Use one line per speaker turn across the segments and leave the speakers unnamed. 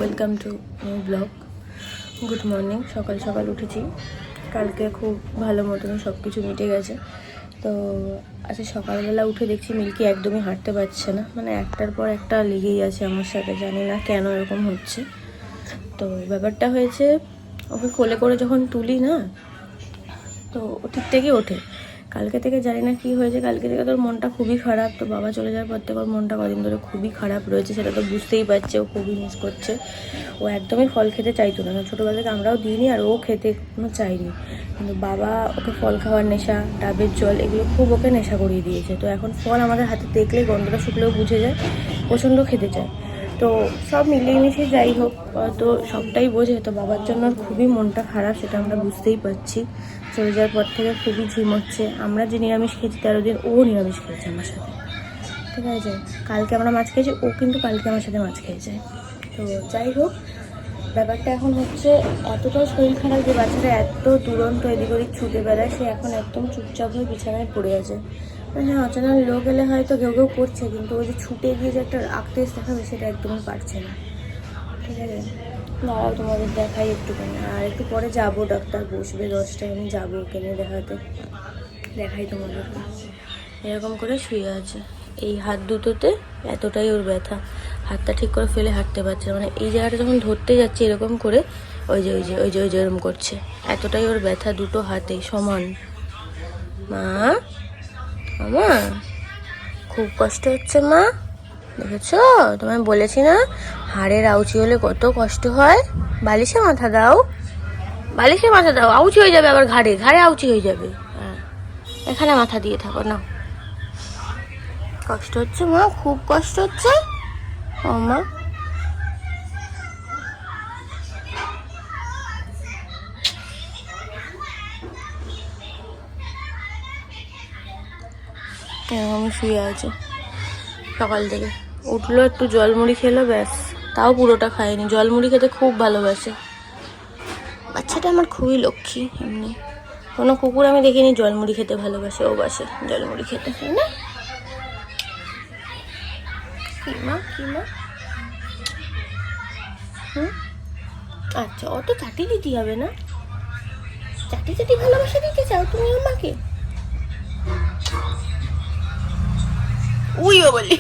Welcome to new blog. Good morning. সকাল সকাল উঠেছি। কালকে খুব ভালো মতন সব কিছু মিটে গেছে। তো আজকে সকালবেলা উঠে দেখছি মিল্কি একদমই হাঁটতে পারছে না, মানে একটার পর একটা লেগেই আছে আমার সাথে, জানি না কেন এরকম হচ্ছে। তো ব্যাপারটা হয়েছে, ওকে কোলে করে যখন তুলি না, তো ও ঠিকঠাকই ওঠে। কালকে থেকে জানি না কী হয়েছে, কালকে থেকে তোর মনটা খুবই খারাপ। তো বাবা চলে যাওয়ার পর থেকে ওর মনটা কদিন ধরে খুবই খারাপ রয়েছে, সেটা তো বুঝতেই পারছে। ও খুবই মিস করছে। ও একদমই ফল খেতে চাইতো না, ছোটোবেলা থেকে আমরাও দিইনি আর ও খেতে কোনো চাইনি, কিন্তু বাবা ওকে ফল খাওয়ার নেশা, ডাবের জল, এগুলো খুব ওকে নেশা করিয়ে দিয়েছে। তো এখন ফল আমাদের হাতে দেখলেই গন্ধটা শুকলেও বুঝে যায়, প্রচণ্ড খেতে চায়। তো সব মিলিয়ে মিশিয়ে যাই হোক, তো সবটাই বোঝে। তো বাবার জন্য খুবই মনটা খারাপ, সেটা আমরা বুঝতেই পারছি। চলে যাওয়ার পর থেকে খুবই ঝিমোচ্ছে। আমরা যে নিরামিষ খেয়েছি 13 দিন, ও নিরামিষ খেয়েছে আমার সাথে, ঠিক আছে। কালকে আমরা মাছ খেয়েছি, ও কিন্তু কালকে আমার সাথে মাছ খেয়েছে। তো যাই হোক, ব্যাপারটা এখন হচ্ছে এতটাও শরীর খারাপ যে বাচ্চাটা এত দুরন্ত এদিক ওদিক ছুটে বেড়ায়, সে এখন একদম চুপচাপ হয়ে বিছানায় পড়ে আছে। হ্যাঁ, অচেনা লোক এলে হয়তো কেউ কেউ করছে, কিন্তু ওই যে ছুটে গিয়ে যে একটা রাগতেজ দেখাবে সেটা একদমই পারছে না, ঠিক আছে। দাঁড়াও তোমাদের দেখাই একটুখানি, আর একটু পরে যাবো, ডাক্তার বসবে 10টায়, আমি যাবো ওকে নিয়ে দেখাতে। দেখাই তোমাদেরকে। এরকম করে শুয়ে আছে, এই হাত দুটোতে এতটাই ওর ব্যথা, হাতটা ঠিক করে ফেলে হাঁটতে পারছে না। মানে এই জায়গাটা যখন ধরতে যাচ্ছে এরকম করে, ওই যে ওই যে ওই যে ওই যে এরকম করছে, এতটাই ওর ব্যথা দুটো হাতে সমান। মা, মা, খুব কষ্ট হচ্ছে মা, দেখেছো? তোমায় বলেছি না, হাড়ের আউচি হলে কত কষ্ট হয়। বালিশে মাথা দাও, বালিশে মাথা দাও, আউচি হয়ে যাবে আবার, ঘাড়ে ঘাড়ে আউচি হয়ে যাবে। হ্যাঁ, এখানে মাথা দিয়ে থাকো না। কষ্ট হচ্ছে মা, খুব কষ্ট হচ্ছে। ও মা, এরকম শুয়ে আছে সকাল থেকে। উঠলো, একটু জলমুড়ি খেলো, ব্যাস। তাও পুরোটা খায়নি, জলমুড়ি খেতে খুব ভালোবাসে বাচ্চাটা আমার, খুবই লক্ষ্মী। এমনি কোনো কুকুর আমি দেখিনি জলমুড়ি খেতে ভালোবাসে, ও বাসে জলমুড়ি খেতে, তাই না? কি মা, কি মা? হুম, আচ্ছা, অত চাটি দিতে হবে না। চাটি চাটি ভালোবাসা দিতে চাও তুমি আমাকে? উইও বলি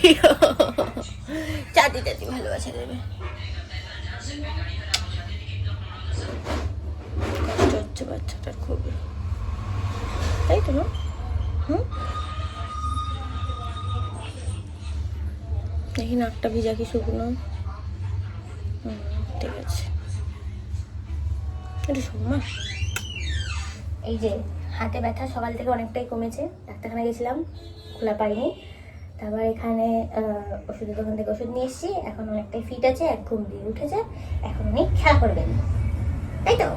চাটি চাটি ভালোবাসা দেবে। কষ্ট হচ্ছে বাচ্চাটার খুবই, তাই তো না? হুম, দেখি নাকটা ভিজা কি শুকনো। ঠিক আছে, একটু শোমা। এই যে হাতে ব্যথা সকাল থেকে অনেকটাই কমেছে, ডাক্তারখানা গেছিলাম, খোলা পাইনি। তারপর এখানে ওষুধের দোকান থেকে ওষুধ নিয়ে এসেছি, এখন অনেকটাই ফিট আছে, এক ঘুম দিয়ে উঠেছে, এখন উনি খেলা করবেন, তাই তো?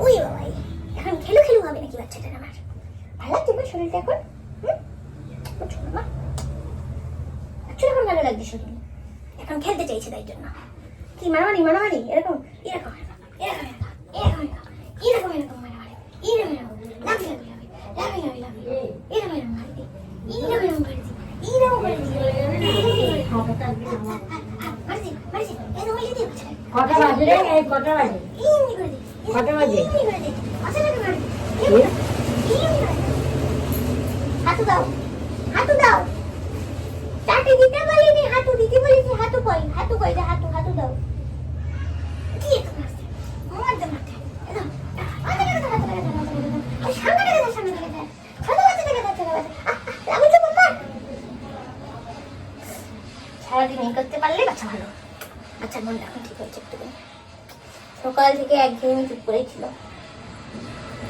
ওই বাবাই, এখন খেলু খেলু হবে নাকি বাচ্চাটার? আমার ভালো লাগছে না শরীরটা এখন? মা, একটু এখন ভালো লাগছে শরীর, এখন খেলতে চাইছে, তাই জন্য। কি মারামারি মারামারি এরকম এরকম এরকম এরকম এরকম এরকম মারামারি, এরকম এরকম লাভি লাভি লাভি লাভি লাভি লাভি, এরকম এরকম মারি, এরকম এরকম করে দিই, এরকম করে দিই, মারছি মারছি, এরকম হয়ে দিই। কটা বাজে রে? এই কটা বাজে? এমনি করে দিই, কটা বাজে? এমনি করে দিই, আসলে কি মারি, হাতু দাও, হাতু দাও, চাটি দিতে বলিনি, হাতু দিতে বলেছি, হাতু কই, হাতু কই, হাতু হাতু দাও। কি এত মারছে, মারতে মারতে একদম আরে আরে আরে আরে সামনে থেকে ছোট বাচ্চা থেকে ছোট বাচ্চা লাগুছে বাবা। সারাদিন এই করতে পারলে বাচ্চা ভালো, আচ্ছা মনটা এখন ঠিক হচ্ছে একটু। সকাল থেকে একঘেয়েমি চুপ করেই ছিল,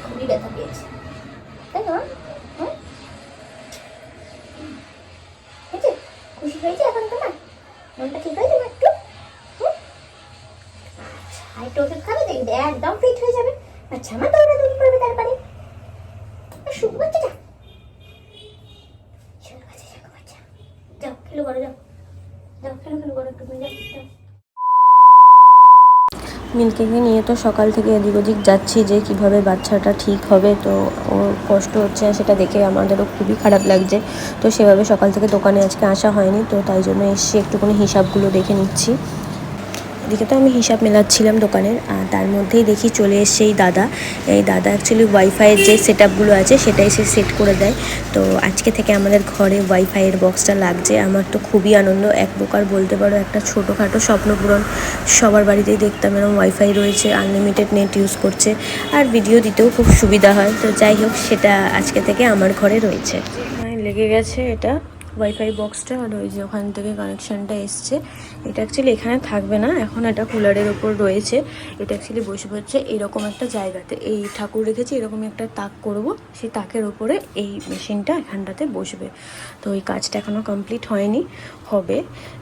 খুবই ব্যথা পেয়েছে, তাই না? খুশি হয়েছে এখন তোমার? মনটা ঠিক হয়েছে না একটু? আর একটু ওষুধ খাবে, দেখবে একদম ফিট হয়ে যাবে। আচ্ছা, আমার দৌড়াদৌড়ি করবে, তারপরে শুকু বাচ্চাটা, শুকু বাচ্চা, শুকু বাচ্চা, যাও খেলু করো, যাও যাও খেলু খেলু করো একটু, যাও। মিল্কিকে নিয়ে তো সকাল থেকে এদিক ওদিক যাচ্ছি যে কিভাবে বাচ্চাটা ঠিক হবে, তো ওর কষ্ট হচ্ছে সেটা দেখে আমাদেরও খুবই খারাপ লাগছে। তো সেভাবে সকাল থেকে দোকানে আজকে আসা হয়নি, তো তাই জন্য এসে একটুখানি হিসাবগুলো দেখে নিচ্ছি। এদিকে তো আমি হিসাব মেলাচ্ছিলাম দোকানের, আর তার মধ্যেই দেখি চলে এসছে এই দাদা অ্যাকচুয়ালি ওয়াইফাইয়ের যে সেট আপগুলো আছে সেটাই সে সেট করে দেয়। তো আজকে থেকে আমাদের ঘরে ওয়াইফাইয়ের বক্সটা লাগছে। আমার তো খুবই আনন্দ, এক প্রকার বলতে পারো একটা ছোটোখাটো স্বপ্নপূরণ। সবার বাড়িতেই দেখতাম এরকম ওয়াইফাই রয়েছে, আনলিমিটেড নেট ইউজ করছে, আর ভিডিও দিতেও খুব সুবিধা হয়। তো যাই হোক, সেটা আজকে থেকে আমার ঘরে রয়েছে। লেগে গেছে এটা ওয়াইফাই বক্সটা, আর ওই যে ওখান থেকে কানেকশানটা এসছে। এটা অ্যাকচুয়ালি এখানে থাকবে না, এখন এটা কুলারের ওপর রয়েছে। এটা অ্যাকচুয়ালি বসবে হচ্ছে এরকম একটা জায়গাতে, এই ঠাকুর রেখেছি এরকমই একটা তাক করব, সেই তাকের ওপরে এই মেশিনটা এখানটাতে বসবে। তো এই কাজটা এখনও কমপ্লিট হয়নি, হবে।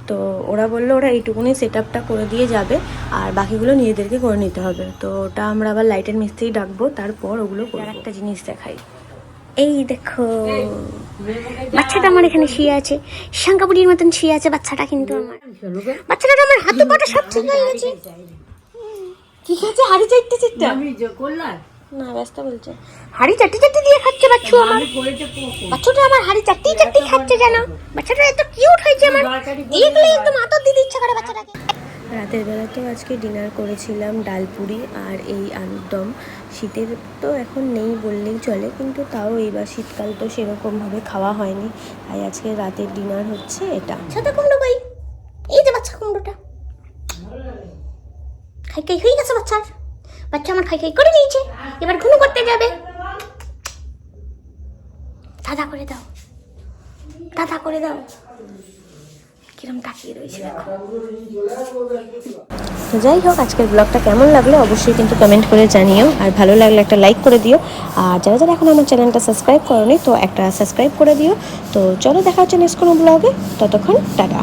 তো ওরা বললো ওরা এইটুকুনি সেট আপটা করে দিয়ে যাবে, আর বাকিগুলো নিজেদেরকে করে নিতে হবে। তো ওটা আমরা আবার লাইটের মিস্ত্রি ডাকবো, তারপর ওগুলো করে। আর একটা জিনিস দেখাই, এই দেখো বাচ্চাটা আমার এখানে শুয়ে আছে, শাঙ্কাপুরির মতন শুয়ে আছে বাচ্চাটা। কিন্তু আমার বাচ্চাটা, আমার হাতে পাটা সব ঠিক হয়ে গেছে। ঠিক আছে, হাড়ি চাইতে চাইতে না ব্যস্ত বলছে, হাড়ি চাটি চাটি দিয়ে খাচ্ছে বাচ্চু আমার। বাচ্চাটা আমার হাড়ি চাটি চাটি খাচ্ছে যেন। বাচ্চাটা এত কিউট হয়েছে, আমার দেখলে একদম আদর দিতে ইচ্ছা করে বাচ্চাটাকে। রাতের বেলা তো আজকে ডিনার করেছিলাম ডালপুরি আর এই আলুর দম। শীতের তো এখন নেই বললেই চলে, কিন্তু তাও এইবার শীতকাল তো সেরকমভাবে খাওয়া হয়নি, তাই আজকে রাতের ডিনার হচ্ছে এটা। সাদা কুমড়ো ভাই, এই যে বাচ্চা কুমড়োটা খাই খাই হয়ে গেছে বাচ্চা আমার খাই খাই করে নিয়েছে, এবার ঘুমো করতে যাবে। দাদা করে দাও, দাদা করে দাও, কিরম তাকিয়ে রয়েছে দেখো। তো যাই হোক, আজকের ব্লগটা কেমন লাগলো অবশ্যই কিন্তু কমেন্ট করে জানিও, আর ভালো লাগলে একটা লাইক করে দিও। আর যারা যারা এখন আমার চ্যানেলটা সাবস্ক্রাইব করোনি, তো একটা সাবস্ক্রাইব করে দিও। তো চলো, দেখা হচ্ছে নেক্সট কোনো ব্লগে, ততক্ষণ টাটা।